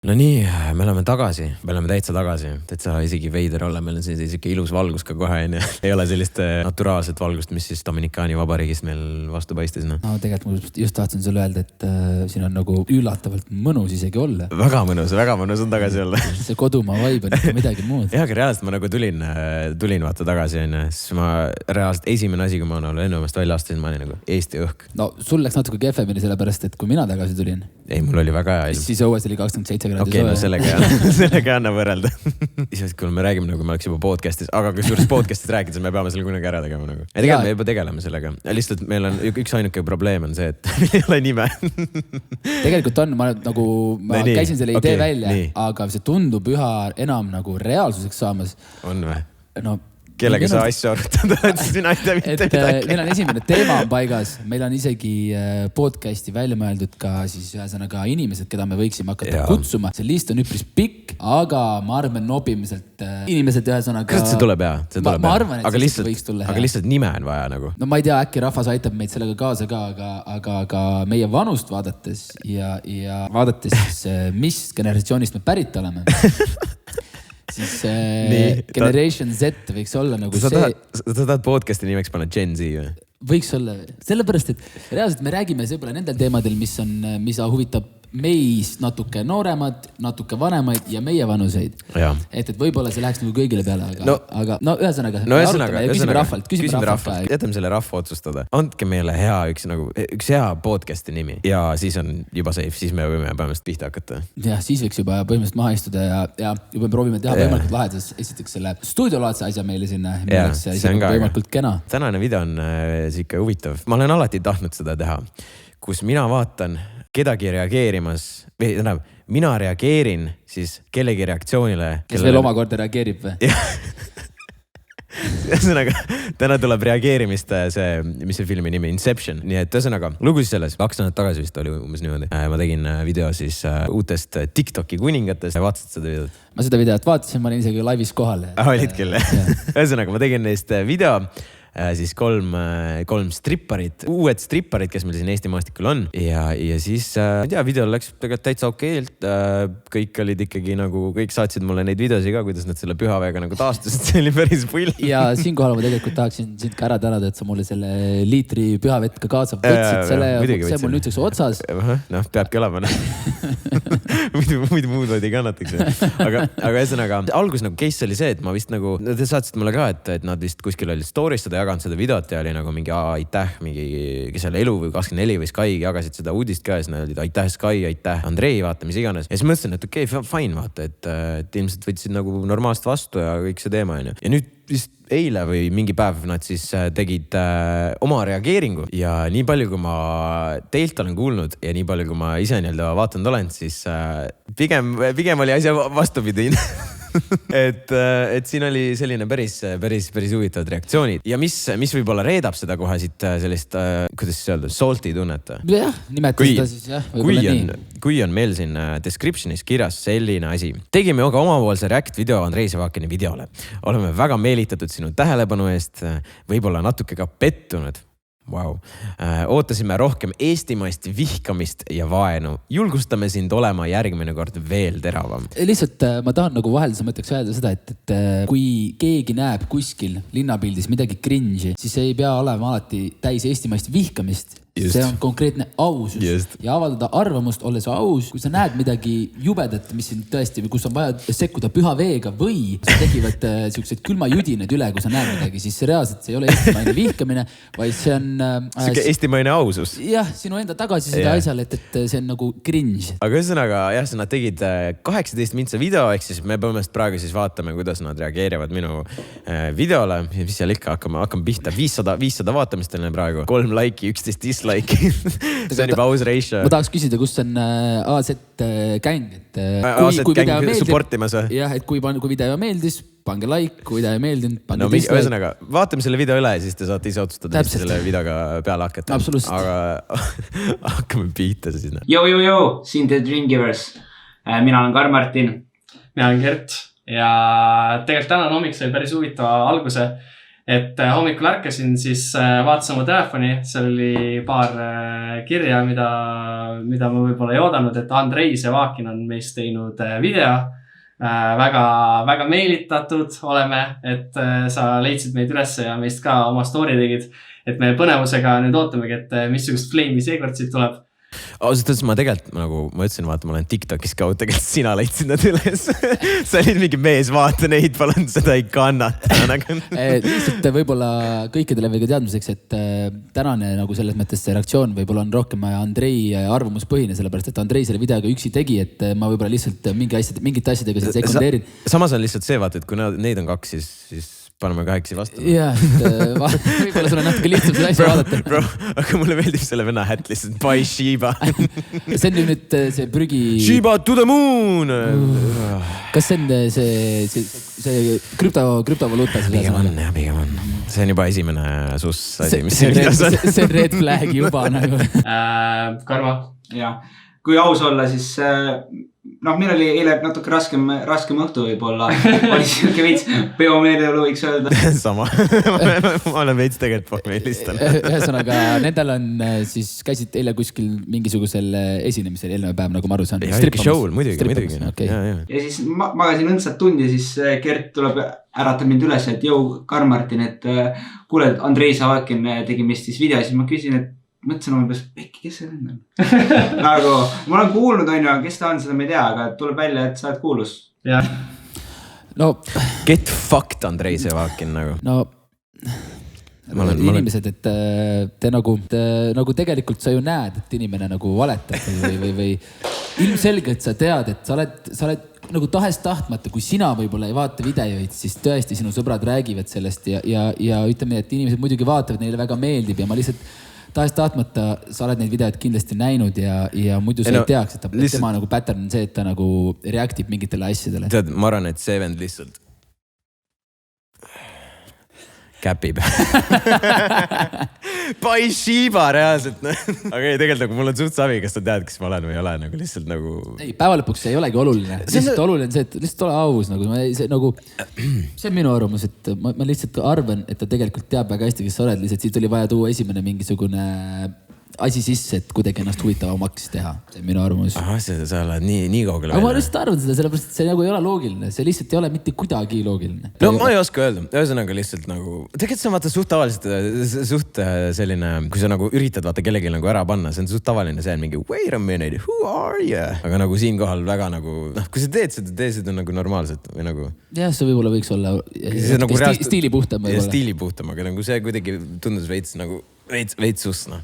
No nii, me oleme täitsa tagasi, täitsa isegi veider olla, meil on selline ilus valgus ka kohe, ei ole sellist naturaalset valgust, mis siis Dominikaani vabariigist meil vastu paistis. No tegelikult ma just tahtsin sulle öelda, et siin on nagu üllatavalt mõnus isegi olla. Väga mõnus on tagasi olla. See kodumaa vibe on ikka midagi muud. Jah, aga reaalselt ma nagu tulin vaata tagasi, siis ma reaalselt esimene asi, kui ma lennujaamast välja astusin, ma olin nagu Eesti õhk. No sul läks natuke kehvemini sellepärast, et kui mina tagasi tulin. Ei, mul oli väga hea ilm. Siis õues oli 27 kraadi okay, no sellega anna võrrelda. Isegi kui me räägime nagu me oleks juba podcastis, aga kui suures podcastis rääkides, me peame selle kunagi ära tegema nagu. Ja tegelikult me juba tegeleme sellega. Lihtsalt meil on üks ainuke probleem on see, et meil ei ole nime. Tegelikult on, ma käisin selle idee välja, aga see tundub üha enam nagu reaalsuseks saamas. On või? No, kellega sa asju arutad, et sina ei tea mitte midagi. Meil on esimene teema on paigas, meil on isegi podcasti välja mõeldud ka siis ühesõnaga inimesed, keda me võiksime hakata kutsuma. See list on üpris pikk, aga ma arvan nopimiselt inimesed ühesõnaga... Kas see tuleb hea? Ma arvan, et see võiks tulla hea. Aga lihtsalt nime on vaja nagu. No ma ei tea, äkki rahvas aitab meid sellega kaasa ka, aga meie vanust vaadates ja vaadates siis, mis generatsioonist me pärit oleme. Siis Generation Z võiks olla nagu sa tahad podcasti nimeks panna Gen Z või? Võiks olla. Sellepärast, et reaalselt me räägime võib-olla nendel teemadel, mis huvitab meist natuke nooremad, natuke vanemaid ja meie vanuseid. Et võib-olla see läheks nagu kõigile peale, aga ühesõnaga küsime rahvalt. Jätame selle rahva otsustada. Andke meile üks hea podcasti nimi ja siis on juba safe, siis me võime põhimõtteliselt pihta hakata. Jah, siis võiks juba põhimõtteliselt maha istuda ja juba proovime teha võimalikult lahedas. Esiteks selle stuudiolaadse asja meile sinna. See on võimalikult kena. Tänane video on siuke huvitav. Ma olen alati tahtnud seda teha, kus mina vaatan kedagi reageerimas, mina reageerin siis kellegi reaktsioonile. Kes veel omakorda reageerib või? Ühesõnaga, täna tuleb reageerimist mis see filmi nimi, Inception. Nii et ühesõnaga, lugu siis selles, 2 nädalat tagasi vist oli umbes niimoodi. Ma tegin video siis uutest TikToki kuningatest. Vaatasid seda videot? Ma seda videot vaatasin, ma olin isegi laivis kohal. Olid küll. Ühesõnaga, ma tegin neist video siis 3 stripparit, uued stripparid, kes meil siin Eesti maastikul on. Ja siis, video läks tegelikult täitsa okeilt. Kõik olid ikkagi nagu, kõik saatsid mulle neid videosi ka, kuidas nad selle pühaväega nagu taastusid. See oli päris pull. Ja siinkohal ma tegelikult tahaksin sind ka ära tänada, et sa mulle selle liitri pühavett ka kaasa võtsid. See mul nüüdseks otsas. Noh, peabki olema. Muidu muud ei kannataks. Aga ühesõnaga, algus nagu case oli see, et ma vist nagu, te saatsid mulle ka, et nad vist kuskil olid story'stada jaganud seda videot ja oli nagu mingi aitäh, mingi seal Elu või 24 või Sky jagasid seda uudist ka ja siis nad olid aitäh Sky, aitäh Andrei, vaata mis iganes. Ja siis mõtlesin, et okei, fine vaata, et ilmselt võtsid nagu normaalselt vastu ja kõik see teema on ju. Ja nüüd vist eile või mingi päev nad siis tegid oma reageeringu ja nii palju, kui ma teilt olen kuulnud ja nii palju, kui ma ise vaatanud olen, siis pigem oli asja vastupidi. et siin oli selline päris huvitavad reaktsioonid ja mis võib-olla reedab seda kohe siit sellist, kuidas siis öelda, salty tunnet. Jah, nimeta seda siis jah. Kui on meil siin descriptionis kirjas selline asi. Tegime ka omapoolse react video Andrei Savakini videole. Oleme väga meelitatud sinu tähelepanu eest, võib-olla natuke ka pettunud. Wow. Ootasime rohkem eestimaist vihkamist ja vaenu. Julgustame sind olema järgmine kord veel teravam. Lihtsalt ma tahan nagu vahelduses mõtteks öelda seda, et kui keegi näeb kuskil linnapildis midagi cringe'i, siis ei pea olema alati täis eestimaist vihkamist. Just. See on konkreetne ausus. Just. Ja avaldada arvamust, olles aus. Kui sa näed midagi jubedat, mis siin tõesti, kus on vaja sekkuda püha veega või sa tegivad sellised külmajudined üle, kui sa näed midagi, siis see reaalselt see ei ole eestimaine vihkamine, vaid see on... eestimaine ausus. Jah, sinu enda tagasi seda asjale, et see on nagu cringe. Aga ühesõnaga, jah, nad tegid 18 mintsa video, ehk siis me põhimõtteliselt praegu siis vaatame, kuidas nad reageerivad minu videole. Mis seal ikka hakkame pihta. 500 vaatamist on praegu. 3 like'i, 11 dislike'i. See on juba aus ratio. Ma tahaks küsida, kus on AZ Gang. AZ Gang supportimas või? Jah, et kui video meeldis, pange like, kui video ei meeldinud, pange dislike. Ühesõnaga, vaatame selle video üle ja siis te saate ise otsustada, mis selle videoga peale hakata. Absoluutselt. Aga hakkame pihta siis. Yo, siin The Dreamgivers. Mina olen Karl-Martin. Mina olen Gert ja tegelikult tänane hommik sai päris huvitava alguse. et hommikul ärkasin, siis vaatasin oma telefoni, seal oli paar kirja, mida ma võib-olla ei oodanud, et Andrei Sevakin on meist teinud video. Väga meelitatud oleme, et sa leidsid meid üles ja meist ka oma story tegid, et me põnevusega nüüd ootamegi, et missugust flame'i seekord siit tuleb. Ausalt öeldes ma tegelikult, nagu ma ütlesin, vaata, ma olen TikTokis ka, tegelikult sina leidsid nad üles. Sa olid mingi mees, vaata neid, palun seda ei kannata. Lihtsalt võib-olla kõikidele veel ka teadmiseks, et tänane nagu selles mõttes see reaktsioon võib-olla on rohkem Andrei arvamuspõhine, sellepärast, et Andrei selle videoga üksi tegi, et ma võib-olla lihtsalt mingite asjadega seda sekundeerin. Samas on lihtsalt see, vaata, et kui neid on 2, siis paneme 8 vastu. Jah, võib-olla sul on natuke lihtsam seda asja vaadata. Bro, aga mulle meeldib selle venna hätt lihtsalt. Bye Shiba. See on nüüd see prügi... Shiba to the moon! Kas see on see krüptovaluuta? Pigem on. See on juba esimene sus asi, mis see on red flag juba nagu. Karmo. Ja, kui aus olla, siis... meil oli eile natuke raskem õhtu võib-olla. Oli siuke veits peomeeleolu võiks öelda. Sama. Ma olen veits tegelikult pohmeelistanud. Ühesõnaga, nendel on siis käisid eile kuskil mingisugusel esinemisel eelmine päev, nagu ma aru saan. Ja ikka show'l, muidugi. Okay. Ja siis magasin õndsat tundi, siis Gert tuleb äratab mind üles, et jõu, Karl-Martin, et kuule, Andrei Sevakin tegi meist siis video, siis ma küsin, et mõtlesin umbes, kes see on? Nagu, ma olen kuulnud, kes ta on, seda me ei tea, aga tuleb välja, et sa oled kuulus. Jah. No. Get fucked, Andrei Sevakin nagu. No, inimesed, et te nagu tegelikult sa ju näed, et inimene nagu valetab või ilmselgelt sa tead, et sa oled nagu tahes tahtmata, kui sina võib-olla ei vaata videoid, siis tõesti sinu sõbrad räägivad sellest ja ütleme, et inimesed muidugi vaatavad, neile väga meeldib ja ma lihtsalt tahes tahtmata, sa oled neid videoid kindlasti näinud ja muidu sa ei teaks, et tema nagu pattern on see, et ta nagu reaktib mingitele asjadele. Tead, ma arvan, et see vend lihtsalt käpib. Bye Shiba reaalselt. Aga ei, tegelikult nagu mul on suht savi, kas sa tead, kes ma olen või ei ole, nagu lihtsalt nagu... Ei, päeva lõpuks see ei olegi oluline. Lihtsalt oluline see, et lihtsalt ole aus. See on minu arvamus, et ma lihtsalt arvan, et ta tegelikult teab väga hästi, kes sa oled. Lihtsalt siit oli vaja tuua esimene mingisugune asi sisse, et kuidagi ennast huvitavamaks teha. See on minu arvamus. Aha, sa oled nii kaugele. Aga ma lihtsalt arvan seda, sellepärast, et see nagu ei ole loogiline. See lihtsalt ei ole mitte kuidagi loogiline. No ma ei oska öelda. Ühesõnaga lihtsalt nagu... Tegelikult see on vaata suht tavaliselt suht selline, kui sa nagu üritad vaata kellegi nagu ära panna, see on suht tavaline, see on mingi wait a minute, who are you? Aga nagu siinkohal väga nagu... kui sa teed seda nagu normaalselt või nagu... Jah, see võib-olla võiks olla stiili puhtam. Ja stiili puhtam, aga nagu see kuidagi tundus veits nagu... Veits susna.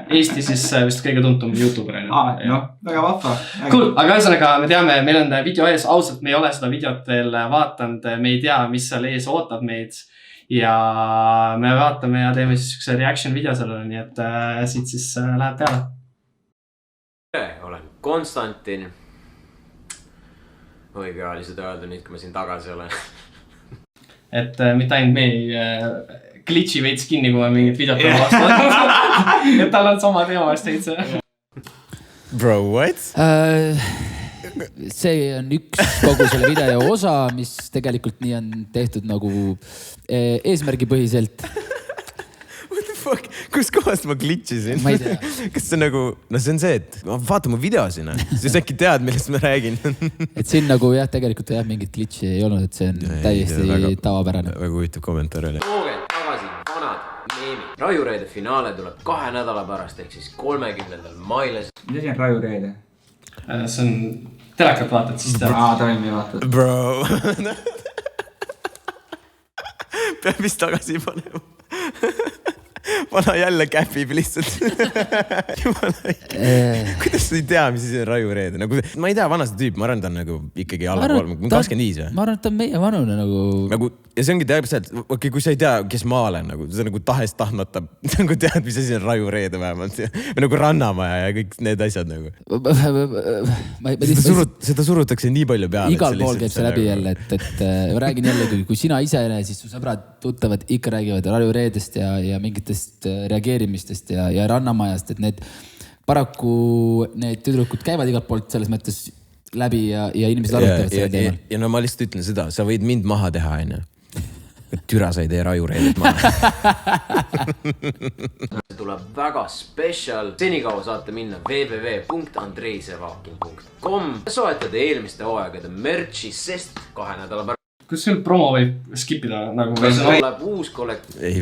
Eesti siis vist kõige tuntum YouTuber. Väga vahva. Cool, aga ühesõnaga me teame, meil on video ees, ausalt me ei ole seda videot veel vaatanud, me ei tea, mis seal ees ootab meid ja me vaatame ja teeme siis üks reaction video sellele, nii et siit siis läheb peale. Olen Konstantin. Õige oli seda öelda nüüd, kui ma siin tagasi olen. Et mitte ainult me ei glitchi veits kinni, kui ma mingit videot olen vastu. Et tal on sama teema vast teid see. Bro, what? See on üks kogu selle video osa, mis tegelikult nii on tehtud nagu eesmärgipõhiselt. What the fuck? Kus kohast ma glitchisin? Ma ei tea. Kas see nagu, see on see, et vaata mu videosi, siis äkki tead, millest ma räägin. Et siin nagu jah, tegelikult jah, mingit glitchi ei olnud, et see on täiesti tavapärane. Väga huvitav kommentaar oli. Tagasi, vanad meemid. Rajureede finaale tuleb 2 nädala pärast, ehk siis 30. mail. Mis asi on Rajureede? See on telekat vaatad, siis ta... Toimi vaatad. Bro. Peab vist tagasi panema. Vana jälle käpib lihtsalt. Kuidas sa ei tea, mis siis on Rajureede? Ma ei tea, vana see tüüp, ma arvan, ta on nagu ikkagi alla 25 või? Ma arvan, et ta on meie vanune nagu... Ja see ongi täpselt, okei, kui sa ei tea, kes ma olen, sa nagu tahes tahtmata tead, mis asi on Rajureede vähemalt. Või nagu Rannamaja ja kõik need asjad nagu. Seda surutakse nii palju peale. Igal pool käib see läbi jälle, et ma räägin jälle, kui sina ise, siis su sõbrad tuttavad ikka räägivad Rajureedest ja mingitest reageerimistest ja Rannamajast, et need paraku need tüdrukud käivad igalt poolt selles mõttes läbi ja inimesed arutavad selle teemal. Ja no ma lihtsalt ütlen seda, sa võid mind maha teha, aine. Türa sa ei tee rajureedit maha. See tuleb väga special. Senikaua saate minna www.andreisevakin.com soetada eelmiste hooaegade merchi, sest 2 nädala pärast kus sul promo võib skipida nagu tuleb uus kollektiiv. Ei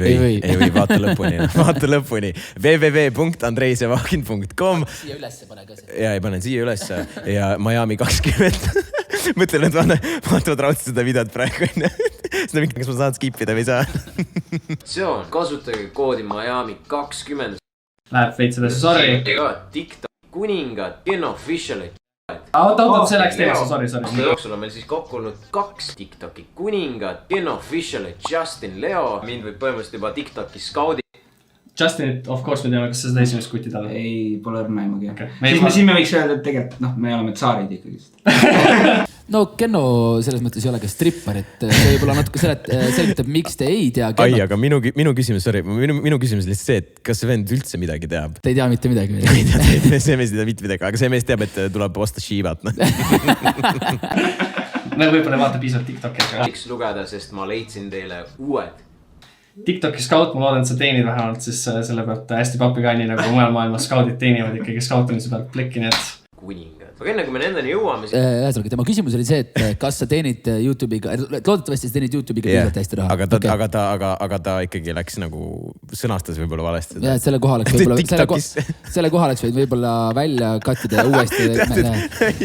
või, vaata lõpuni. www.andreisevakin.com Siia ülesse pane ka see. Ja ei pane siia ülesse ja Miami 20. Mõtlen, et vaatavad raudselt seda videot praegu. Seda mingi, kas ma saan skipida või saa. Kasutage koodi Miami 20. Läheb veits edasi, sorry. TikTok kuningad, Official. Oot, see läks teema, sorry. Jooksul on meil siis kokku olnud 2 TikToki kuningad, Official, Justin Leo. Mind võib põhimõtteliselt juba TikToki skaudi. Justinit, of course, me teame, kas sa seda esimest kuti talle? Ei, pole õrnaimugi. Okay. Siis me võiks öelda, et tegelikult, me oleme tsaarid ikkagi. No Kenno selles mõttes ei ole ka strippar, et see võib-olla natuke selgitab, miks te ei tea Kenno. Ai, aga minu küsimus, sorry, minu küsimus lihtsalt see, et kas see vend üldse midagi teab? Te ei tea mitte midagi. See mees ei tea mitte midagi, aga see mees teab, et tuleb osta Shivat. Me võib-olla vaata piisavalt TikToki. Võiks lugeda, sest ma leidsin teile uued TikToki skaut, ma loodan, et sa teenid vähemalt siis selle pealt hästi papikanni nagu mujal maailmas skaudid teenivad ikkagi skautamise pealt plekki, nii et kuningad. Aga enne kui me nendeni jõuame Ühesõnaga, tema küsimus oli see, et kas sa teenid YouTube'iga, loodetavasti sa teenid YouTube'iga piisavalt hästi raha. Aga ta ikkagi läks nagu sõnastas võib-olla valesti. Ja, selle koha oleks võid võib-olla välja kattida ja uuesti.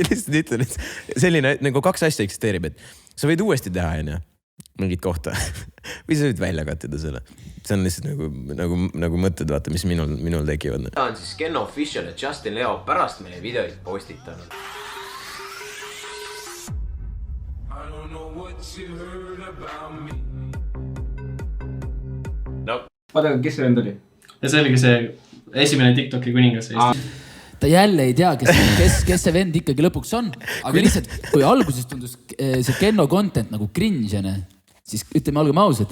Lihtsalt ütlen, et selline nagu 2 asja eksisteerib, et sa võid uuesti teha enne mingit kohta või sa võid välja kattida selle. See on lihtsalt nagu mõtted, vaata, mis minul tekivad. Ta on siis Kenno Official ja Justin Leo pärast meie videoid postitanud. No. Vaata, kes see vend oli? Ja see oligi see esimene TikToki kuningas. Ta jälle ei tea, kes see vend ikkagi lõpuks on. Aga lihtsalt, kui alguses tundus see Kenno content nagu cringe, siis ütleme olgem ausad,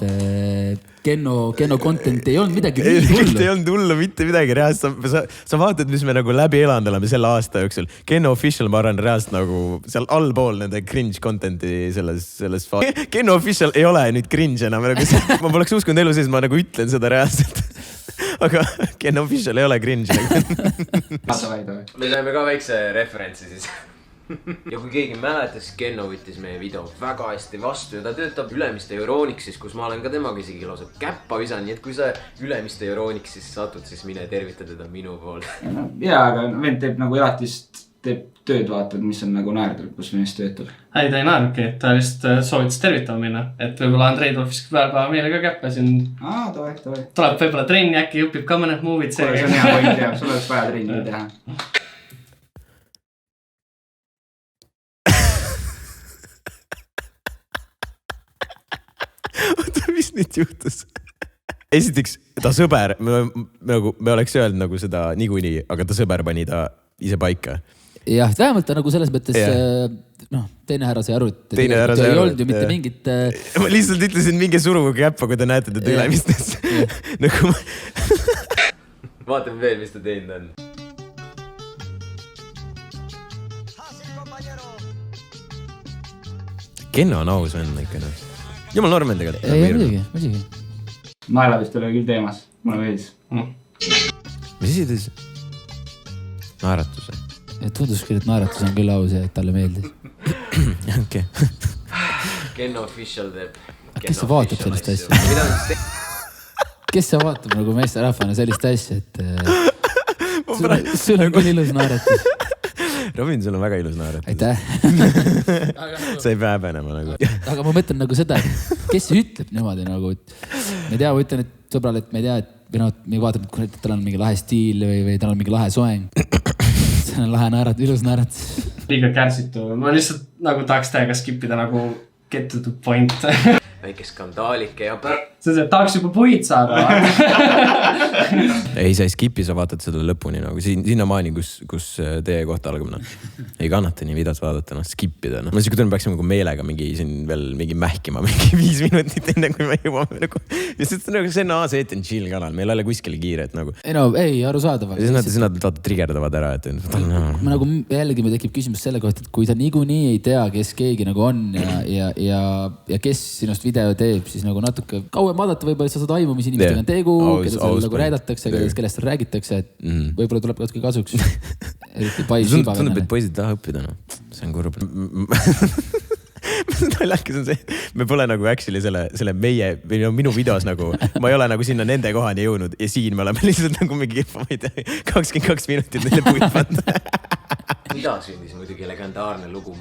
Kenno content ei olnud midagi hullu. Ei olnud hullu mitte midagi reaalselt. Sa vaatad, mis me nagu läbi elanud oleme selle aasta jooksul. Kenno Official, ma arvan, reaalselt nagu seal allpool nende cringe contenti selles faasis. Kenno Official ei ole nüüd cringe enam. Ma poleks uskunud elu sees, ma nagu ütlen seda reaalselt. Aga Kenno Official ei ole cringe. Me saime ka väikse referentsi siis. Ja kui keegi mäletas, Kenno võttis meie video väga hästi vastu ja ta töötab Ülemiste Euronixis, kus ma olen ka temaga isegi lausa käppa visan, nii et kui sa Ülemiste Euronixis satud, siis mine tervita teda minu pool. Jaa, aga vend teeb nagu elatist, teeb tööd, vaatad, mis on nagu naerdab, kus mees töötab. Ei, ta ei naerubki, ta lihtsalt soovitas tervitama minna, et võib-olla Andrei tuleb vist päeva meile ka käppa siin. Toe. Tuleb võib-olla trenni, äkki õpib ka mõned movid. See on hea point, jah, sul oleks vaja trenni teha. Mis nüüd juhtus? Esiteks, ta sõber, me oleks öelnud nagu seda niikuinii, aga ta sõber pani ta ise paika. Jah, vähemalt ta nagu selles mõttes, teine härra sai aru, et ei olnud ju mitte mingit... Ma lihtsalt ütlesin mingi surugu käppa, kui te näete teda Ülemistes. Vaatame veel, mis ta teinud on. Kenno on aus venn ikka. Jumal normen tegelikult. Ei, muidugi. Naela vist oli küll teemas, mulle meeldis. Mis isi tõis? Naeratuse. Tundus küll, et naeratus on küll aus ja et talle meeldis. Okay. Kenno Official teeb. Kes see vaatab sellist asja? Kes see vaatab nagu meesterahvana sellist asja, et sul on küll ilus naeratus. Robin, sul on väga ilus naeratus. Aitäh. Sa ei pea häbenema nagu. Aga ma mõtlen nagu seda, et kes ütleb niimoodi nagu, et me tea, ma ütlen, et sõbrale, et me ei tea, et me vaatame, et tal on mingi lahe stiil või tal on mingi lahe soeng. See on lahe naeratus, ilus naeratus. Liiga kärsitu. Ma lihtsalt nagu tahaks täiega skipida nagu get to the point. Väike skandaalike ja see tahaks juba puid saada. Ei, sa ei skipi, sa vaatad seda lõpuni nagu sinnamaani, kus teie kohta algab. Ei kannata nii videot vaadata, skipida. Ma siuke tunne peaks nagu meelega mingi mähkima 5 minutit enne, kui me jõuame nagu. See on AZ chill kanal, meil ei ole kuskil kiire. Ei, arusaadav. Siis nad trigerdavad ära. Ma nagu jällegi me tekib küsimus selle kohta, et kui ta niikuinii ei tea, kes keegi nagu on ja kes sinust video teeb, siis nagu natuke kauem vaadata võib-olla, et sa saad aimu, mis inimestega on tegu, keda seal nagu räädatakse, kellest räägitakse, et võib-olla tuleb natuke kasuks. Tundub, et poisid taha õppida. See on kurb. Naljakas on see, me pole nagu actually selle minu videos nagu, ma ei ole nagu sinna nende kohani jõudnud ja siin me oleme lihtsalt nagu mingi, ma ei tea, 22 minutit neile puid panna. Mida sündis muidugi legendaarne lugu.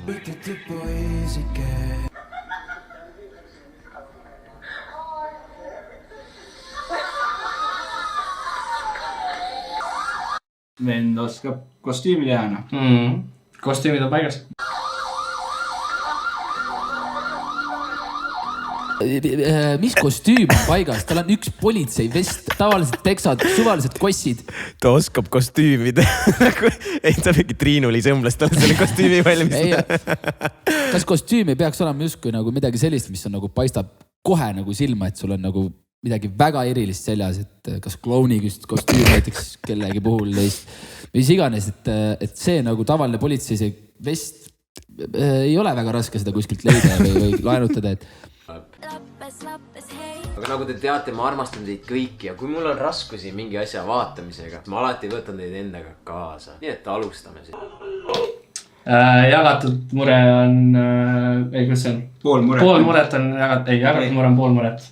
Vend oskab kostüümi teha. Kostüümid on paigas. Mis kostüüm on paigas? Tal on üks politsei vest, tavaliselt teksad, suvalised kossid. Ta oskab kostüümi teha. Ei, ta mingi Triinuli sõmblast talle selle kostüümi valmis. Kas kostüüm ei peaks olema justkui nagu midagi sellist, mis on nagu paistab kohe nagu silma, et sul on nagu midagi väga erilist seljas, et kas klouni kostüüm näiteks kellegi puhul mis iganes, et see nagu tavaline politsei, see vest ei ole väga raske seda kuskilt leida või laenutada, et aga nagu te teate, ma armastan teid kõiki ja kui mul on raskusi mingi asja vaatamisega, ma alati võtan teid endaga kaasa. Nii et alustame siin. Jagatud mure on, kuidas see on? Pool muret on jagatud mure on pool muret.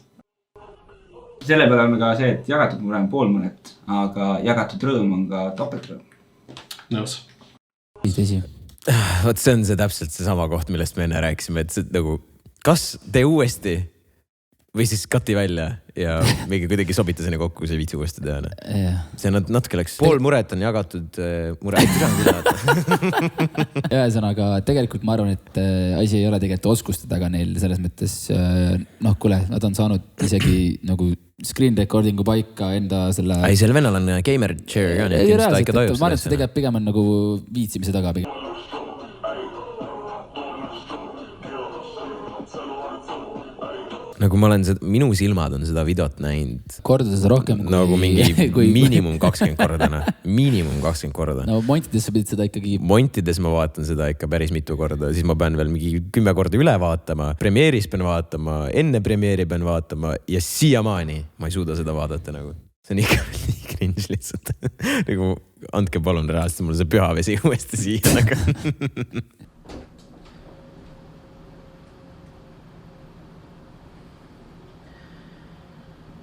Selle peale on ka see, et jagatud mure on pool muret, aga jagatud rõõm on ka topeltrõõm. Nõus. Tõsi. Võt, see on täpselt see sama koht, millest me enne rääkisime, et see, nagu, kas te uuesti või siis kati välja ja mingi kuidagi sobita sinna kokku, see viitsi uuesti teha. See natuke läks. Pool muret on jagatud mure. Ühesõnaga, tegelikult ma arvan, et asi ei ole tegelikult oskuste taga neil selles mõttes, kuule, nad on saanud isegi nagu screen recordingu paika enda selle... Ei, selle vennal on gamer chair ka, nii et ta ikka tajub. Ma arvan, et see tegelikult pigem on nagu viitsimise taga pigem. Nagu ma olen minu silmad on seda videot näinud. Kordades rohkem kui... Nagu mingi miinimum 20 korda. Miinimum 20 korda. No Montides sa pidid seda ikkagi... Montides ma vaatan seda ikka päris mitu korda. Siis ma pean veel mingi 10 korda üle vaatama. Premieris pean vaatama, enne premieri pean vaatama ja siiamaani ma ei suuda seda vaadata nagu. See on ikka nii cringe lihtsalt. Nagu andke palun reaalselt mulle see pühavesi uuesti siia nagu.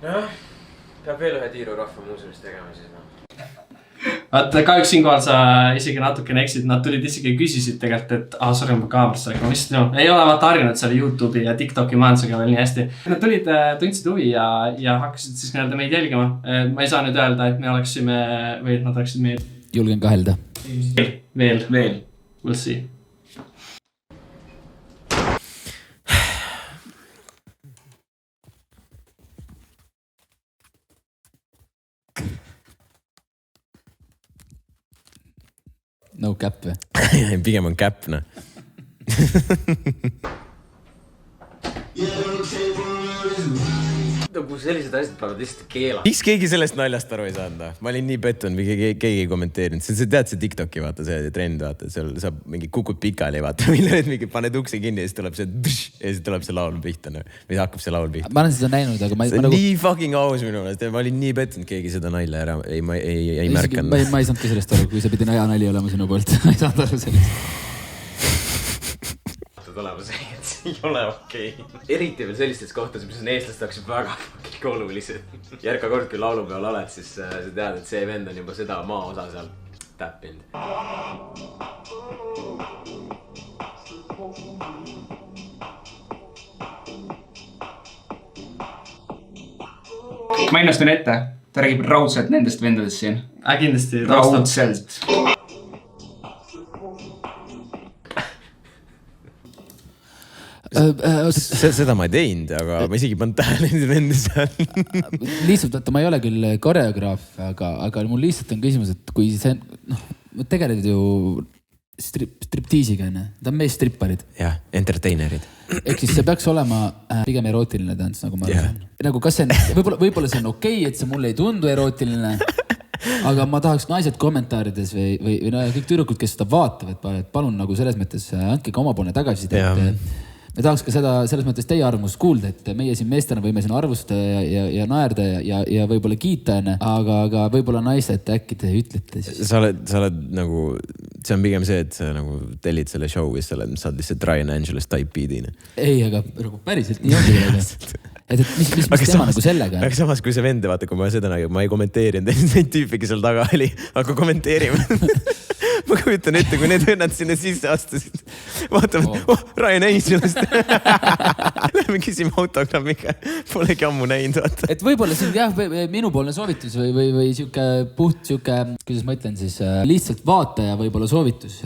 Peab veel ühe tiiru rahva muuseumist tegema siis. Vaata, kahjuks siinkohal sa isegi natukene eksid, nad tulid isegi küsisid tegelikult, et sorry, ma kaamerast räägin, ma vist ei ole vaata harjunud seal YouTube'i ja TikToki majandusega veel nii hästi. Nad tulid, tundsid huvi ja hakkasid siis meid jälgima. Ma ei saa nüüd öelda, et me oleksime, või nad oleksid meid. Julgen kahelda. Veel. We'll see. No cap või? Pigem on cap, no. Nagu sellised asjad peavad lihtsalt keelama. Miks keegi sellest naljast aru ei saanud? Ma olin nii pettunud, keegi ei kommenteerinud. Sa tead see TikToki, vaata, see trend, vaata, seal saab mingi kukud pikali, vaata, mille mingi paned ukse kinni ja siis tuleb see ja siis tuleb see laul pihta. Või hakkab see laul pihta. Ma olen seda näinud, aga see on nii fucking aus minu meelest. Ma olin nii pettunud, keegi seda nalja ära ei märkanud. Ma ei saanud ka sellest aru, kui see pidi naja nali olema sinu poolt. Ma ei saanud aru sellest. Olema see, et see ei ole okei. Eriti veel sellistes kohtades, mis on eestlaste jaoks väga olulised. Järka kord, kui laulu peal oled, siis sa tead, et see vend on juba seda maaosa seal täppinud. Ma ennustan ette. Ta räägib raudselt nendest vendadest siin. Kindlasti. Raudselt. Seda ma ei teinud, aga ma isegi pannud tähele neid vendi seal. Lihtsalt, vaata, ma ei ole küll koreograaf, aga mul lihtsalt on küsimus, et kui see, tegeled ju striptiisiga, ta on mees stripparid. Jah, entertainerid. Ehk siis see peaks olema pigem erootiline tants, nagu ma arvan. Nagu kas see on, võib-olla see on okei, et see mulle ei tundu erootiline, aga ma tahaks naised kommentaarides või kõik tüdrukud, kes seda vaatavad, et palun nagu selles mõttes andke ka omapoolne tagasiside. Me tahaks ka seda selles mõttes teie arvamust kuulda, et meie siin meestena võime siin arvustada ja naerda ja võib-olla kiita, aga võib-olla naised äkki te ütlete siis. Sa oled nagu, see on pigem see, et sa nagu tellid selle show, kes sa oled lihtsalt Ryan Angeles type beat'ina. Ei, aga päriselt nii ongi. Et mis tema nagu sellega? Aga samas, kui see vend, vaata, kui ma seda nagu, ma ei kommenteerinud neid tüüpi, kes seal taga oli, aga kommenteerime. Ma kujutan ette, kui need vennad sinna sisse astusid. Vaatavad, Ryan Angelest. Lähme küsime autogrammiga. Polegi ammu näinud, vaata. Et võib-olla siin jah, minupoolne soovitus või siuke puht siuke, kuidas ma ütlen siis, lihtsalt vaataja võib-olla soovitus,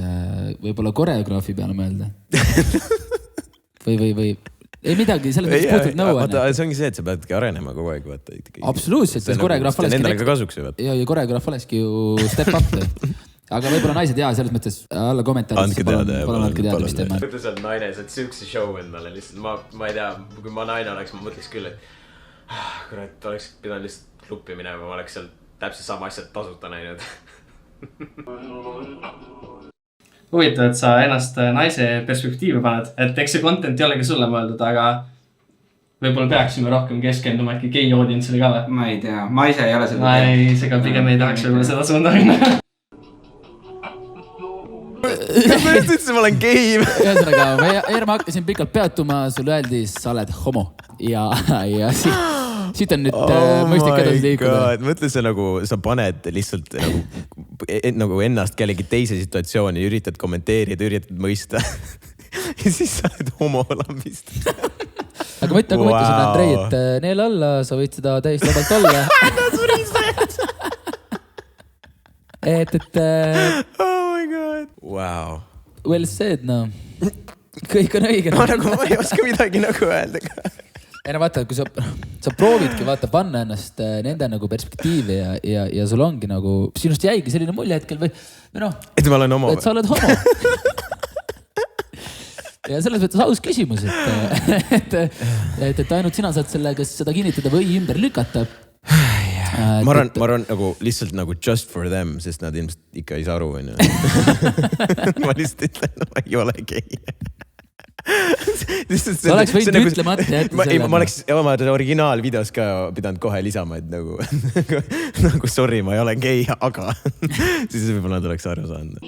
võib-olla koreograafi peale mõelda. Või ei midagi, selles mõttes puhtult nõuanne. Vaata, see ongi see, et sa peadki arenema kogu aeg, vaata. Absoluutselt, sest koreograaf olekski... Nendele ka kasuks ju, vaata. Ja koreograaf olekski ju step up. Aga võib-olla naised selles mõttes alla kommentaaris. Palun andke teada, mis teema. Mõtle, sa oled naine, sa oled süüksi show endale lihtsalt. Ma ei tea, kui ma naine oleks, ma mõtleks küll, et kurat, oleks pidanud lihtsalt kluppi minema, ma oleks seal täpselt sama asjad tasuta näinud. Huvitav, et sa ennast naise perspektiivi paned, et eks see content ei olegi sulle mõeldud, aga võib-olla peaksime rohkem keskenduma äkki gei audientsile ka või? Ma ei tea, ma ise ei ole seda. Ma ei, sega pigem ei tahaks võib-olla seda suunda minna. Kas ma just ütlesin, ma olen gei? Ühesõnaga, ma hakkasin pikalt peatuma, sul öeldi, sa oled homo ja siit on nüüd mõistik edasi liikuda. Mõtle see nagu, sa paned lihtsalt nagu ennast kellegi teise situatsiooni, üritad kommenteerida, üritad mõista. Ja siis sa oled homo lambist. Aga ma ütlesin Andrei, et neel alla, sa võid seda täiesti vabalt olla. Oh my god. Wow. Well said, no. Kõik on õige. Ma ei oska midagi nagu öelda ka. Ei no vaata, kui sa proovidki panna ennast nende nagu perspektiivi ja sul ongi nagu, sinust jäigi selline mulje hetkel või noh. Et ma olen homo. Et sa oled homo. Ja selles mõttes aus küsimus, et ainult sina saad selle, kas seda kinnitada või ümber lükata. Ma arvan nagu lihtsalt nagu just for them, sest nad ilmselt ikka ei saa aru. Ma lihtsalt ütlen, ma ei ole gei. Sa oleks võinud ütlemata jätta selle. Ma oleks oma originaalvideos ka pidanud kohe lisama, et nagu sorry, ma ei ole gei, aga siis võib-olla nad oleks aru saanud.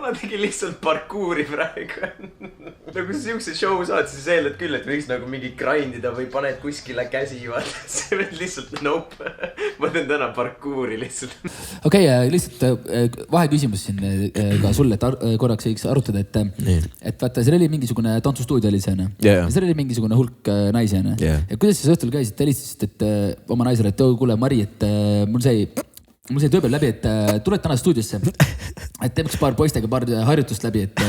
Ma tegin lihtsalt parkuuri praegu. Nagu siukse show saad, siis eeldad küll, et võiks nagu mingi grindida või paned kuskile käsi. See veel lihtsalt nope. Ma teen täna parkuuri lihtsalt. Okei, lihtsalt vaheküsimus siin ka sulle, et korraks võiks arutada, et vaata, seal oli mingisugune tantsustuudio oli see, seal oli mingisugune hulk naisi. Ja kuidas siis õhtul käisid, te helistasid, et oma naisele, et kuule, Mari, et mul sai tööpäev läbi, et tuled täna stuudiosse, et teemaks paar poistega paar harjutust läbi, et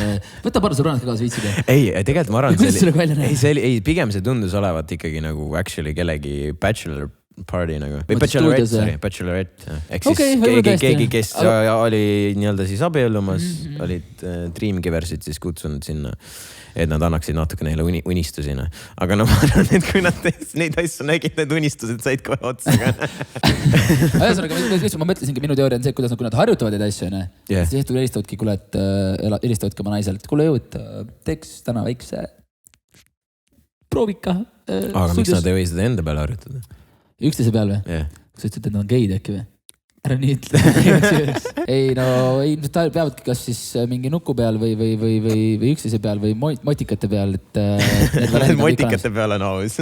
võta paar sõbrannad ka kaasa viitsida. Ei, tegelikult ma arvan, ei, pigem see tundus olevat ikkagi nagu actually kellegi bachelor party nagu. Või bachelorette. Ehk siis keegi, kes oli nii-öelda siis abiellumas, olid Dreamgiversid siis kutsunud sinna, et nad annaksid natuke neile unistusina. Aga no ma arvan, et kui nad neid asju nägid, need unistused said kohe otsaga. Ma mõtlesingi, minu teooria on see, kuidas nad harjutavad neid asju. Siis õhtul helistavadki, kuule, et helistavadki oma naisele, et kuule jõud, teeks täna väikse proovika. Aga miks nad ei või seda enda peale harjutada? Üksteise peal või? Kas sa ütled, et nad on geid äkki või? Ära nii ütle. Ei no, ilmselt peavadki kas siis mingi nuku peal või üksteise peal või motikate peal. Motikate peal on aus.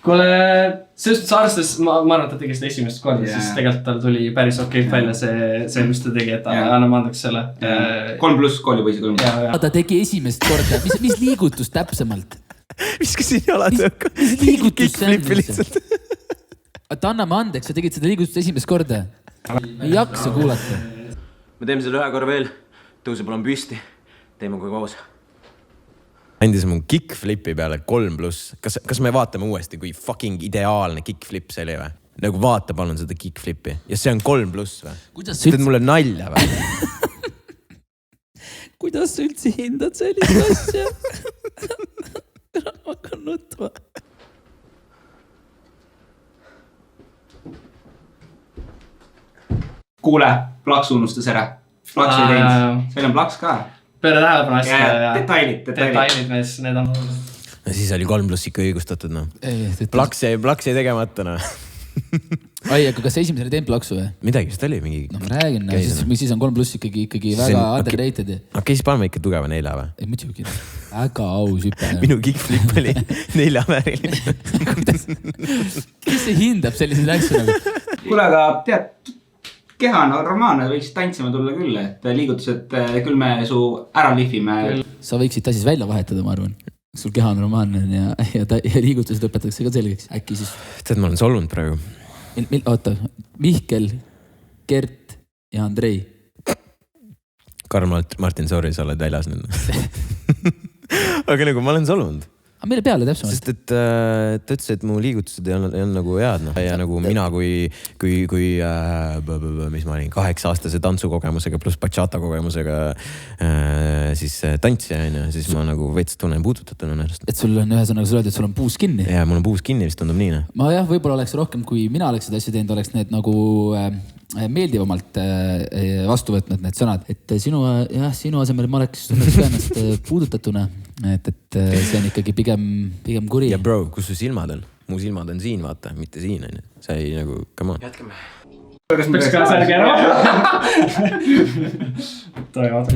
kuule, selles mõttes arvestades, ma arvan, et ta tegi seda esimest korda, siis tegelikult tal tuli päris okeilt välja see, mis ta tegi, et anname andeks selle. 3+ kooli võisi 3. Ta tegi esimest korda, mis liigutus täpsemalt? Viskasin jalad õhku. Mis liigutus see on? Lihtsalt. Et anname andeks, sa tegid seda liigutust esimest korda. Ei jaksa kuulata. Me teeme selle 1 korra veel. Tõuse palun püsti. Teeme kui koos. Andis mu kickflipi peale 3+. Kas me vaatame uuesti, kui fucking ideaalne kickflip see oli või? Nagu vaata palun seda kickflipi. Ja see on 3+ või? Teed mulle nalja või? Kuidas sa üldse hindad sellist asja? Ma hakkan nutma. Kuule, plaksu unustas ära. Plaksu ei teinud. Seal on plaks ka. Pööre tähelepanu asja. Detailid. Need on. No siis oli 3+ ikka õigustatud, no. Plaks jäi tegemata, no. Ai, aga kas esimesel ei teinud plaksu või? Midagi, sest oli mingi... No ma räägin, siis on 3+ ikkagi väga underrated. Okei, siis paneme ikka tugeva 4 või? Ei, muidugi. Väga aus hüpe. Minu kickflip oli 4-vääriline. Kes see hindab selliseid asju nagu? Kuule, aga tead, keha on normaalne, võiks tantsima tulla küll, et liigutused küll me su ära lihvime. Sa võiksid ta siis välja vahetada, ma arvan. Sul keha on normaalne ja liigutused õpetatakse ka selgeks. Äkki siis... Tead, ma olen solvunud praegu. Oota, Mihkel, Gert ja Andrei. Karl Martin, sorry, sa oled väljas nüüd. Aga nagu ma olen solvunud. Aga meile peale täpsemalt. Sest et ta ütles, et mu liigutused ei olnud nagu head. No. Ja nagu mina kui mis ma olin 8-aastase tantsukogemusega pluss bachata kogemusega siis tantsija, siis ma nagu veits tunnen puudutatuna ennast. Et sul on ühesõnaga, sa öeld, et sul on puus kinni. Ja mul on puus kinni, vist tundub nii. Ma jah, võib-olla oleks rohkem, kui mina oleks seda asja teinud, oleks need nagu meeldivamalt vastu võtnud need sõnad. Et sinu asemel ma oleks tunneks ka ennast puudutatuna. Et see on ikkagi pigem kuri. Ja bro, kus su silmad on? Mu silmad on siin, vaata, mitte siin. See ei nagu, come on. Jätkame. Peaks ka särgi ära. Toi, vaata.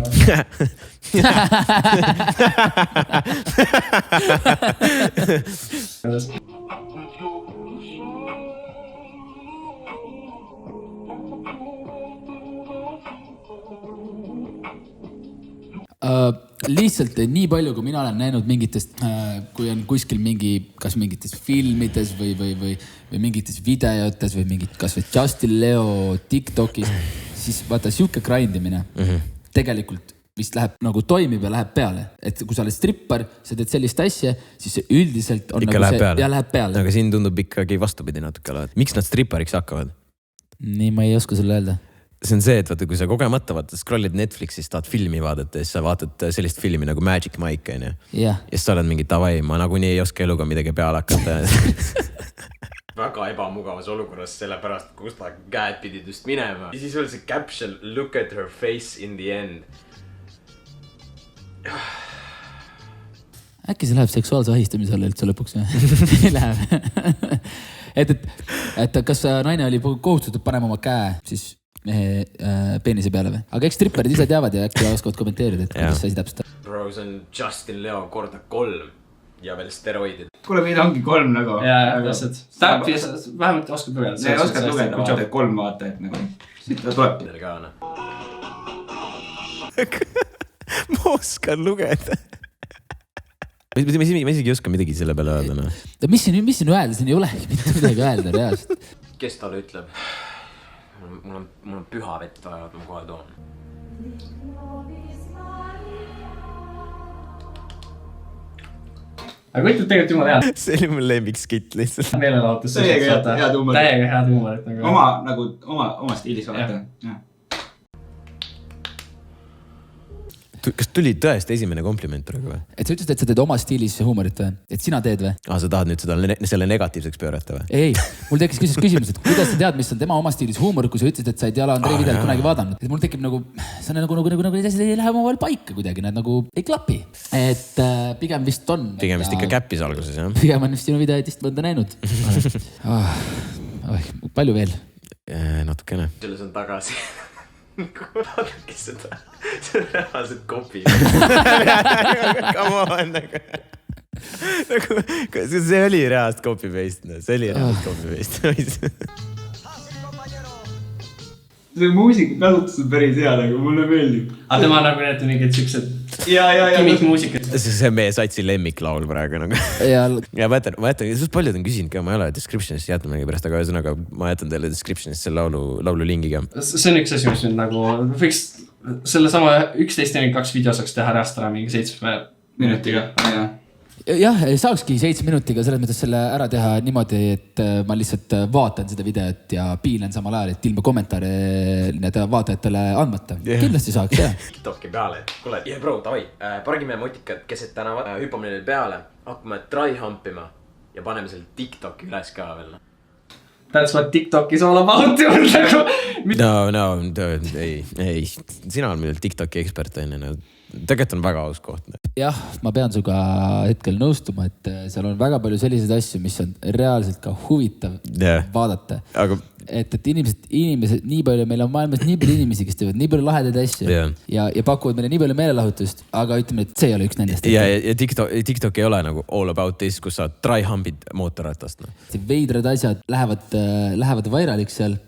Lihtsalt nii palju, kui mina olen näinud mingitest, kui on kuskil kas mingites filmides või mingites videotes või mingit kas või Justin Leo TikTokis, siis vaata siuke grindimine tegelikult vist läheb nagu toimib ja läheb peale. Et kui sa oled strippar, sa teed sellist asja, siis see üldiselt on ikka nagu läheb see ja läheb peale. Aga siin tundub ikkagi vastupidi natuke alati. Miks nad strippariks hakkavad? Nii ma ei oska sulle öelda. See on see, et vaata, kui sa kogemata scrollid Netflixis, tahad filmi vaadata ja siis sa vaatad sellist filmi nagu Magic Mike, on ju. Ja siis sa oled mingi tavai, ma nagunii ei oska eluga midagi peale hakata. Väga ebamugavas olukorras, sellepärast, kus ta käed pidid just minema. Ja siis oli see caption, look at her face in the end. Äkki see läheb seksuaalse ahistamisele üldse lõpuks? Ei läheb. Et kas naine oli kohustatud panema oma käe siis peenise peale või? Aga eks stripperid ise teavad ja äkki oskavad kommenteerida, et kuidas see asi täpselt. Bro, see on Justin Leo korda 3 ja veel steroidid. Kuule, meid ongi 3 nagu. Jaa, täpselt. Täpis, vähemalt oskad lugeda. See oskad lugeda, vaata, 3 vaata, et nagu siit ta tuleb. Ma oskan lugeda. Ma isegi ei oska midagi selle peale öelda. Mis siin öelda? Siin ei ole mitte midagi öelda reaalselt. Kes talle ütleb? Mul on püha vett vaja, et ma kohe toon. Aga ütleb tegelikult jumala hea. See oli mul lemmikskitt lihtsalt. Meelelaotus. Täiega head huumor. Täiega head huumor. Oma stiilis vaata. Kas tuli tõesti esimene kompliment praegu või? Et sa ütlesid, et sa teed oma stiilis huumorit või? Et sina teed või? Sa tahad nüüd selle negatiivseks pöörata või? Ei, mul tekkis küsimus, et kuidas sa tead, mis on tema oma stiilis huumor, kui sa ütlesid, et sa ei tea Andrei videot kunagi vaadanud. Et mul tekib nagu, see on nagu need asjad ei lähe omavahel paika kuidagi, need nagu ei klapi. Et pigem vist on. Pigem vist ikka käppis alguses, jah? Pigem on vist sinu videotist mõnda näinud. Palju veel? Natukene. Selles on tagasi. Vaadake seda. See on reaalselt kopi. Come on. see oli reaalselt copy-paste, see oli reaalselt copy-paste. see muusika kasutus on päris hea, nagu mulle meeldib. Aga tema nagu need mingid siuksed kimikmuusikad. See on meie satsi lemmiklaul praegu nagu. Ja ma jätan, sest paljud on küsinud ka, ma ei ole descriptionist jätnud mingi pärast, aga ühesõnaga ma jätan teile descriptionist selle laulu lingiga. See on üks asi, mis nüüd nagu võiks selle sama 11.42 video saaks teha ära mingi 7 minutiga. Jah, saakski 7 minutiga selles mõttes selle ära teha niimoodi, et ma lihtsalt vaatan seda videot ja piilen samal ajal, et ilma kommentaare need vaatajatele andmata. Kindlasti saaks, jah. TikToki peale. Kuule, bro, davai, pargime motikad keset tänavat, hüppame neile peale, hakkame try humpima ja paneme selle TikToki üles ka veel. That's what TikTok is all about. No, ei. Sina on meil TikToki ekspert, on. Tegelikult on väga aus koht. Jah, ma pean suga hetkel nõustuma, et seal on väga palju selliseid asju, mis on reaalselt ka huvitav vaadata. Aga... Et inimesed, nii palju, meil on maailmas nii palju inimesi, kes teevad nii palju lahedaid asju ja pakuvad meile nii palju meelelahutust, aga ütleme, et see ei ole üks nendest. Ja TikTok ei ole nagu all about this, kus sa try humpid mootorratast. Veidrad asjad lähevad vairaliks seal.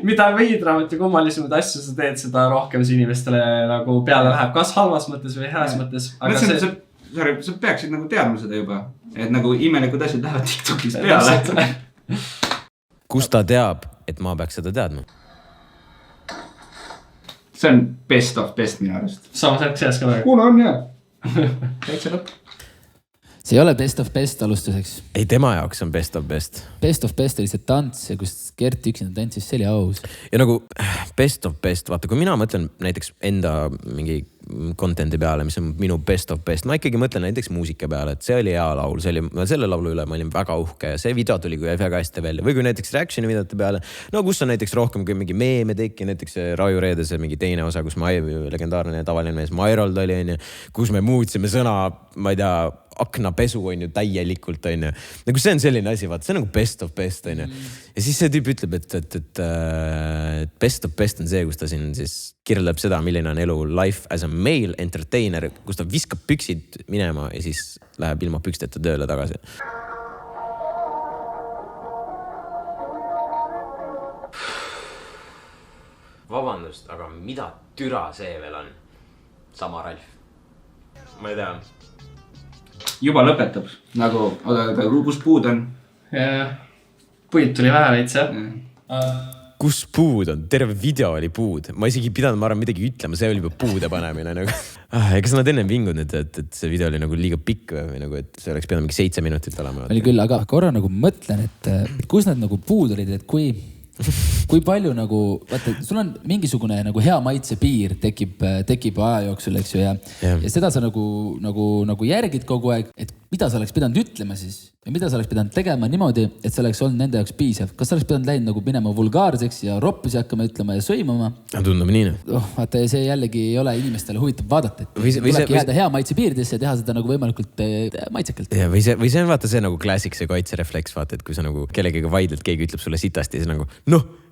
Mida veidramat ja kummalisemad asju sa teed, seda rohkem see inimestele nagu peale läheb, kas halvas mõttes või heas mõttes. Sa peaksid nagu teadma seda juba, et nagu imelikud asjad lähevad TikTokis peale. Kus ta teab, et ma peaks seda teadma? See on best of best minu arust. Sama särk seas ka väga. Kuule on jah. Täitsa lõpp. See ei ole best of best alustuseks. Ei, tema jaoks on best of best. Best of best oli see tants ja kus Gert üksinda tantsis, see oli aus. Ja nagu best of best, vaata, kui mina mõtlen näiteks enda mingi content'i peale, mis on minu best of best, ma ikkagi mõtlen näiteks muusika peale, et see oli hea laul, selle laulu üle ma olin väga uhke ja see video tuli kui väga hästi välja. Või kui näiteks reaction'i videote peale, no kus on näiteks rohkem kui mingi meeme teki, näiteks Raju Reedese mingi teine osa, kus legendaarne ja tavaline mees Mairold oli, kus me muutsime sõna, ma ei tea, aknapesu on ju täielikult, on ju. Nagu see on selline asi, vaata, see on nagu best of best, on ju. Ja siis see tüüp ütleb, et best of best on see, kus ta siin siis kirjeldab seda, milline on elu life as a male entertainer, kus ta viskab püksid minema ja siis läheb ilma püksteta tööle tagasi. Vabandust, aga mida türa see veel on? Sama Ralf. Ma ei tea. Juba lõpetab. Nagu, kus puud on? Puid tuli vähe veits, jah? Kus puud on? Terve video oli puud. Ma isegi pidanud, ma arvan, midagi ütlema, see oli juba puude panemine. Nagu. Kas nad enne vingunud, et see video oli nagu liiga pikk või nagu, et see oleks pidanud mingi 7 minutit olema? Oli küll, aga korra nagu mõtlen, et kus nad nagu puud olid, et kui palju nagu, vaata, sul on mingisugune nagu hea maitse piir tekib aja jooksul, eks ju, ja seda sa nagu järgid kogu aeg, et mida sa oleks pidanud ütlema siis ja mida sa oleks pidanud tegema niimoodi, et see oleks olnud nende jaoks piisav. Kas sa oleks pidanud läinud nagu minema vulgaarseks ja roppusi hakkama ütlema ja sõimama? Tundub nii. Vaata, see jällegi ei ole inimestele huvitav vaadata, et tulebki jääda hea maitse piirdesse ja teha seda nagu võimalikult maitsekalt. Või see on vaata see nagu klassik, see kaitserefleks, vaata, et kui sa nagu kellegiga vaidled, keegi ütleb sulle sitasti, siis nagu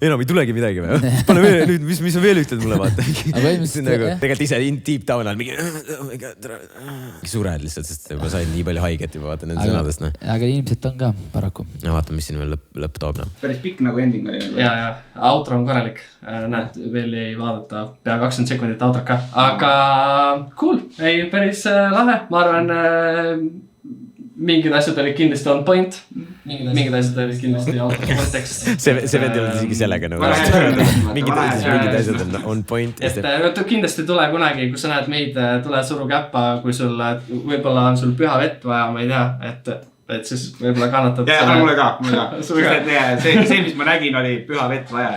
enam ei tulegi midagi või? Pane veel nüüd, mis sa veel ütled mulle, vaata. Tegelikult ise deep down on mingi sured lihtsalt, sest ma sain nii palju haiget juba vaata nende sõnadest. Aga inimesed on ka paraku. Vaata, mis siin veel lõpp toob. Päris pikk nagu ending oli. Ja, outro on korralik. Näed, veel ei vaadata pea 20 sekundit outro ka. Aga cool, ei päris lahe. Ma arvan, mingid asjad olid kindlasti on point. Mingid asjad olid kindlasti outro kontekst. See vendi olnud isegi sellega nõu. Mingid asjad on point. Et kindlasti tule kunagi, kui sa näed meid, tule suru käppa, kui sul võib-olla on sul püha vett vaja, ma ei tea, et siis võib-olla kannatad. Ja, mulle ka. See, mis ma nägin, oli püha vett vaja.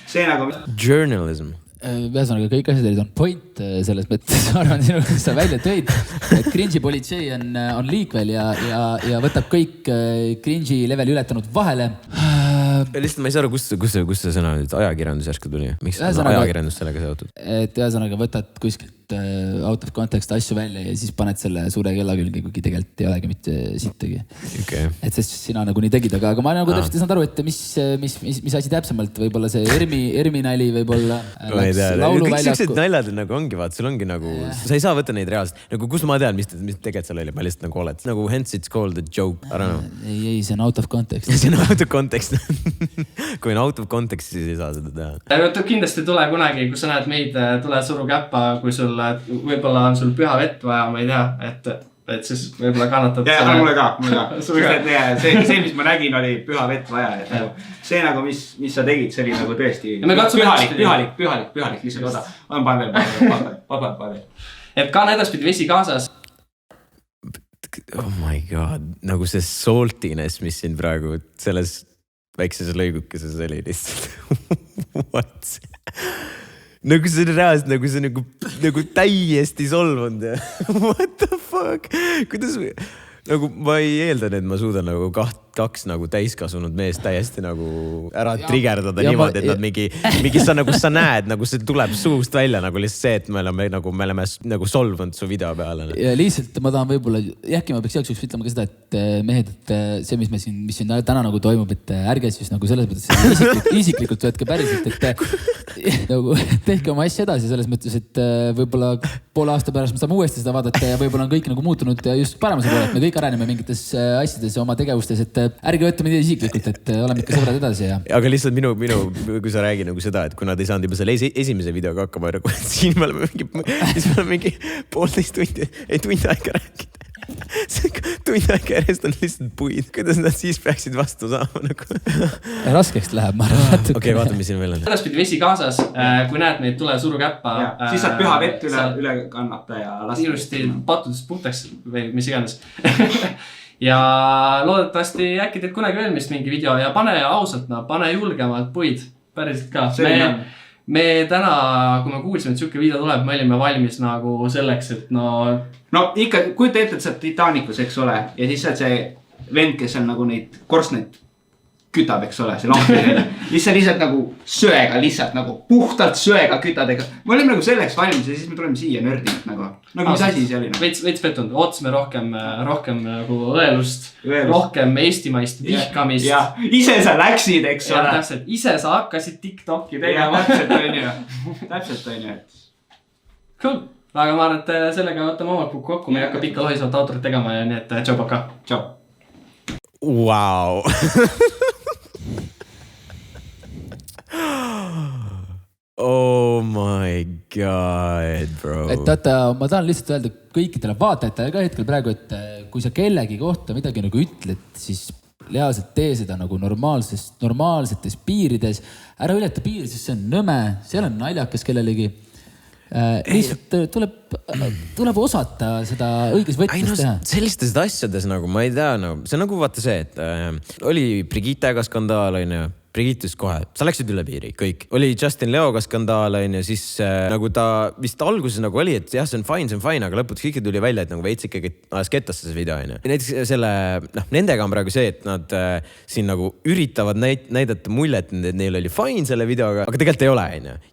See nagu... Journalism. Ühesõnaga, kõik asjad olid on point selles mõttes, arvan sinu, kus sa välja tõid, et cringe'i politsei on liikvel ja võtab kõik cringe'i leveli ületanud vahele. Lihtsalt ma ei saa aru, kus see sõna nüüd ajakirjandus järsku tuli. Miks on ajakirjandus sellega seotud? Et ühesõnaga võtad kuskilt out of context asju välja ja siis paned selle suure kella külge, kuigi tegelikult ei olegi mitte sittagi. Okay. Et sest sina nagu nii tegid, aga ma nagu täpselt ei saanud aru, et mis asi täpsemalt, võib-olla see Ermi nali võib-olla. Ma ei tea, kõik siuksed naljad nagu ongi, vaat sul ongi nagu, sa ei saa võtta neid reaalselt. Nagu kus ma tean, mis tegelikult seal oli, ma lihtsalt nagu oled. Nagu hence it's called a joke, I don't know. Ei, see on out of context. See on out of context. Kui on out of context, siis ei saa seda teha. Kindlasti tule kunagi, kui sa näed meid, tule suru käppa, kui sul võib-olla on sul püha vett vaja, ma ei tea, et siis võib-olla kannatad. Ja, mulle ka. See, mis ma nägin, oli püha vett vaja. Et see nagu, mis sa tegid, see oli nagu tõesti pühalik, lihtsalt oda. On paber. Et kanna edaspidi vesi kaasas. Oh my god, nagu see saltiness, mis siin praegu selles väikses lõigukeses oli lihtsalt. What? Nagu see on reaalselt, nagu see nagu täiesti solvunud. What the fuck? Kuidas... Nagu ma ei eeldan, et ma suudan nagu kaks nagu täiskasunud meest täiesti nagu ära trigerdada niimoodi, et nad mingi sa näed, nagu see tuleb suust välja nagu lihtsalt see, et me oleme nagu solvunud su video peale. Ja lihtsalt ma tahan võib-olla, äkki ma peaks jaoks ütlema ka seda, et mehed, et see, mis siin täna nagu toimub, et ärge siis nagu selles mõttes isiklikult võetke päriselt, et nagu tehke oma asja edasi selles mõttes, et võib-olla poole aasta pärast me saame uuesti seda vaadata ja võib-olla on kõik nagu muutunud just paremuse poole, et me kõik areneme mingites asjades ja oma tegevustes, et ärge võtta meid isiklikult, et oleme ikka sõbrad edasi. Ja. Aga lihtsalt minu, kui sa räägi nagu seda, et kui nad ei saanud juba selle esimese videoga hakkama, siin me oleme mingi 1,5 tundi, ei tund aega rääkida. Tund aega järjest on lihtsalt puid. Kuidas nad siis peaksid vastu saama nagu? Raskeks läheb, ma arvan. Okei, vaatame siin veel. Edaspidi vesi kaasas, kui näed meid, tule suru käppa. Siis saad püha vett üle kannata ja lasta. Ilusti patudest puhtaks või mis iganes. Ja loodetavasti äkki teed kunagi veel mist mingi video ja pane ausalt, pane julgemalt puid. Päriselt ka. Me täna, kui me kuulsime, et siuke video tuleb, me olime valmis nagu selleks, et No ikka, kui te ütled, sa Titanicus, eks ole, ja siis saad see vend, kes on nagu neid korsneid kütab, eks ole, see lampi. Lihtsalt nagu söega, lihtsalt nagu puhtalt söega kütadega. Me olime nagu selleks valmis ja siis me tuleme siia nördinud nagu. Nagu mis asi see oli? Veits pettunud, ootasime rohkem nagu õelust, rohkem eestimaist vihkamist. Ja ise sa läksid, eks ole. Ja täpselt, ise sa hakkasid TikTok'i tegema. Täpselt on ju. Cool. Aga ma arvan, et sellega võtame omalt puhku kokku, me ei hakka pikka lohisevat autorit tegema ja nii, et tšau paka. Tšau. Wow. Oh my god, bro. Et ma tahan lihtsalt öelda kõikidele vaatajatele ka hetkel praegu, et kui sa kellegi kohta midagi nagu ütled, siis reaalselt tee seda nagu normaalsetes piirides. Ära ületa piiri, sest see on nõme, seal on naljakas kellelegi. Lihtsalt tuleb osata seda õiges võtmes teha. Sellistes asjades nagu, ma ei tea, see on nagu vaata see, et oli Brigittega skandaal, on ju. Brigitte kohe, sa läksid üle piiri, kõik. Oli Justin Leoga skandaal, ja siis nagu ta vist alguses nagu oli, et jah, see on fine, aga lõpuks kõik tuli välja, et nagu veits ikkagi ajas kettasse see video. Ja näiteks selle, nendega on praegu see, et nad siin nagu üritavad näidata muljet, et neil oli fine selle videoga, aga tegelikult ei ole.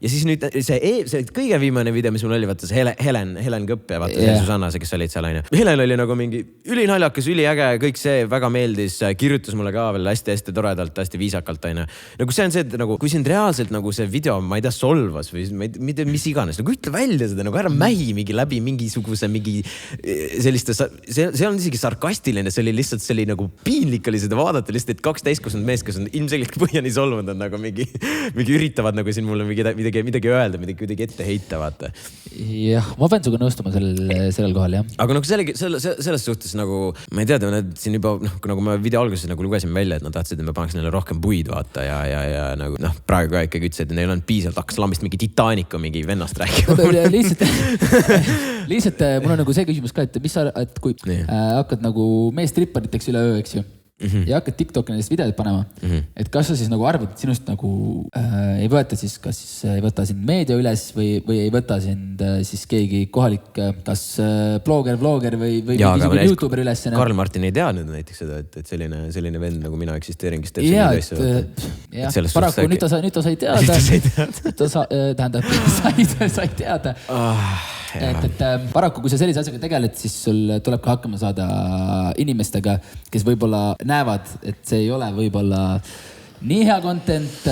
Ja siis nüüd see kõige viimane video, mis mul oli, vaata see Helen Kõpp ja vaata see Susanna, see, kes olid seal. Helen oli nagu mingi ülinaljakas, üliäge, kõik see väga meeldis, kirjutas mulle ka veel hästi toredalt, hästi viisakalt. Nagu see on see, et nagu, kui sind reaalselt nagu see video, ma ei tea, solvas või mis iganes, nagu ütle välja seda, nagu ära mähi mingi läbi mingisuguse mingi selliste, see on isegi sarkastiline, see oli lihtsalt, see oli nagu piinlik oli seda vaadata, lihtsalt, et 2 täiskasvanud mees, kes on ilmselgelt põhjani solvunud, on nagu mingi üritavad nagu siin mulle midagi öelda, midagi ette heita, vaata. Jah, ma pean suga nõustuma sellel kohal, jah. Aga nagu selles suhtes nagu, ma ei tea, nad siin juba, nagu me video alguses nagu lugesime välja, et nad tahtsid, et me paneks neile rohkem puid, vaata, ja nagu praegu ka ikkagi ütlesid, et neil on piisavalt, hakkas lambist mingi Titanicu mingi vennast rääkima. Lihtsalt mul on nagu see küsimus ka, et kui hakkad nagu meestrippariteks üle öö, eks ju, ja hakkad TikTok'i nendest videod panema, et kas sa siis nagu arvad, et sinust nagu ei võeta siis, kas siis ei võta sind meedia üles või ei võta sind siis keegi kohalik, kas blogger või mingisugune YouTuber üles? Karl Martin ei teadnud näiteks seda, et selline vend nagu mina eksisteerin, kes teeb selline asja. Paraku nüüd ta sai teada. Tähendab, sai teada. et paraku, kui sa sellise asjaga tegeled, siis sul tuleb ka hakkama saada inimestega, kes võib-olla näevad, et see ei ole võib-olla nii hea content,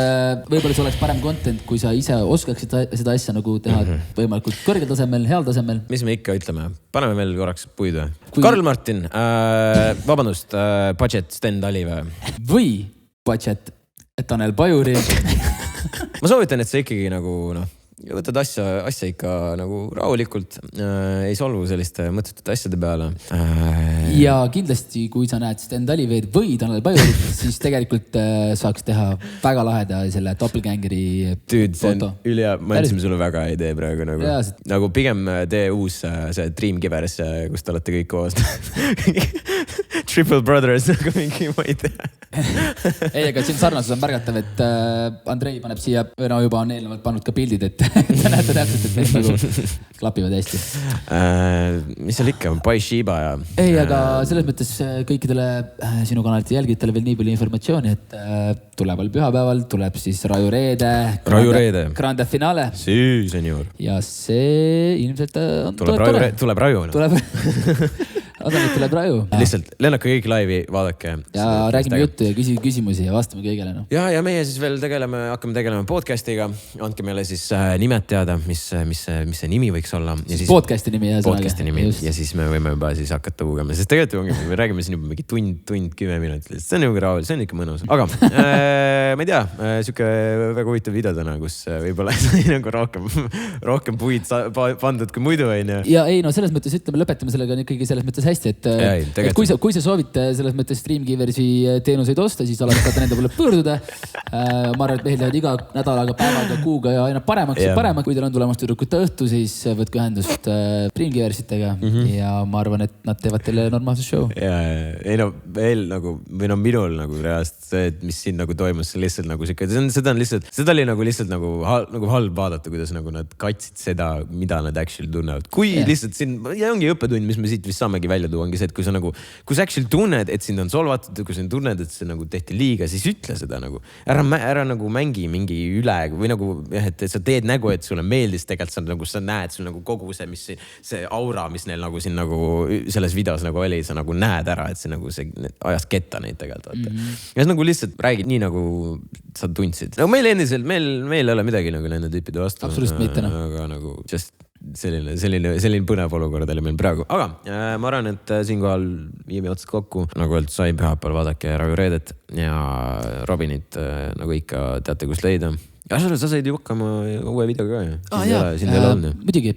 võib-olla see oleks parem content, kui sa ise oskaksid seda asja nagu teha võimalikult kõrgel tasemel, heal tasemel. Mis me ikka ütleme? Paneme veel korraks puidu. Karl Martin, vabandust, budget Sten Tali või budget Tanel Pajuri. Ma soovitan, et sa ikkagi nagu võtad asja ikka nagu rahulikult, ei solvu selliste mõttetute asjade peale. Ja kindlasti, kui sa näed Sten Taliveed või Tanel Pajurit, siis tegelikult saaks teha väga laheda selle doppelgängeri foto. Ülja, ma andsin sulle väga idee praegu nagu. Nagu pigem tee uus see Dreamgivers, kus te olete kõik koos. Triple Brothers, nagu mingi, ma ei tea. Ei, aga siin sarnasus on märgatav, et Andrei paneb siia, juba on eelnevalt pannud ka pildid, et te näete täpselt, et need nagu klapivad hästi. Mis seal ikka on? Pai Shiba ja... Ei, aga selles mõttes kõikidele sinu kanalite jälgitele veel nii palju informatsiooni, et tuleval pühapäeval tuleb siis Raju Reede. Grande finale. Sii, senior. Ja see ilmselt on tuleb Raju. Tuleb Raju. Lihtsalt lennake kõik laivi, vaadake. Ja räägime juttu ja küsimusi ja vastame kõigele. Ja meie siis veel hakkame tegelema podcastiga. Andke meile siis nimed teada, mis see nimi võiks olla. Podcasti nimi. Podcasti nimi. Ja siis me võime juba siis hakata ugema. Sest tegelikult me räägime siin juba mingi tund 10 minutit. See on nagu rahul, see on ikka mõnus. Aga ma ei tea, siuke väga huvitav video täna, kus võib-olla nagu rohkem puid pandud kui muidu. Ja ei, no selles mõttes ütleme, lõpetame sellega ikkagi selles mõttes hästi, et kui sa soovite selles mõttes Dreamgiversi teenuseid osta, siis alati saate nende poole pöörduda. Ma arvan, et mehel lähevad iga nädalaga, päevaga, kuuga ja aina paremaks ja paremaks. Kui teil on tulemas tüdrukute õhtu, siis võtke ühendust Dreamgiversitega ja ma arvan, et nad teevad teile normaalse show. Ei no veel nagu, või no minul nagu reaalselt see, et mis siin nagu toimus, see lihtsalt nagu siuke, seda oli nagu lihtsalt nagu halb vaadata, kuidas nagu nad katsid seda, mida nad actually tunnevad. Kui lihtsalt siin, ja ongi õppetund, mis me siit vist saamegi välja tuua, ongi see, et kui sa actually tunned, et sind on solvatud, kui sa tunned, et see nagu tehti liiga, siis ütle seda nagu. Ära nagu mängi mingi üle või nagu, et sa teed nägu, et sulle meeldis, tegelikult sa näed sul nagu kogu see aura, mis neil nagu siin nagu selles videos nagu oli, sa nagu näed ära, et see nagu see ajas ketta neid tegelikult. Ja nagu lihtsalt räägid nii nagu sa tundsid. No meil endiselt, meil ei ole midagi nagu nende tüüpide vastu. Absoluutselt mitte. Aga nagu just selline põnev olukord oli meil praegu. Aga ma arvan, et siinkohal viime otsad kokku. Nagu öeldud, sai pühapäeval vaadake Raju Reedet ja Robinit nagu ikka teate, kus leida. Ja sa said ju hakkama uue videoga ka. Muidugi,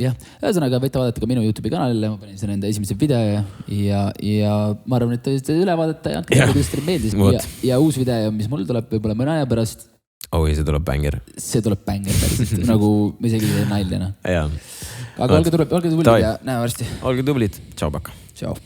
jah. Ühesõnaga, võite vaadata ka minu YouTube'i kanalile. Ma panin selle enda esimese video ja ma arvan, et te üle vaadata ja andke, kuidas teile meeldis. Ja uus video, mis mul tuleb võib-olla mõne aja pärast. See tuleb bänger. See tuleb bänger päriselt, nagu me isegi naljana. Jaa. Aga olge tublid ja näe varsti. Olge tublid. Tšau, pakka. Tšau.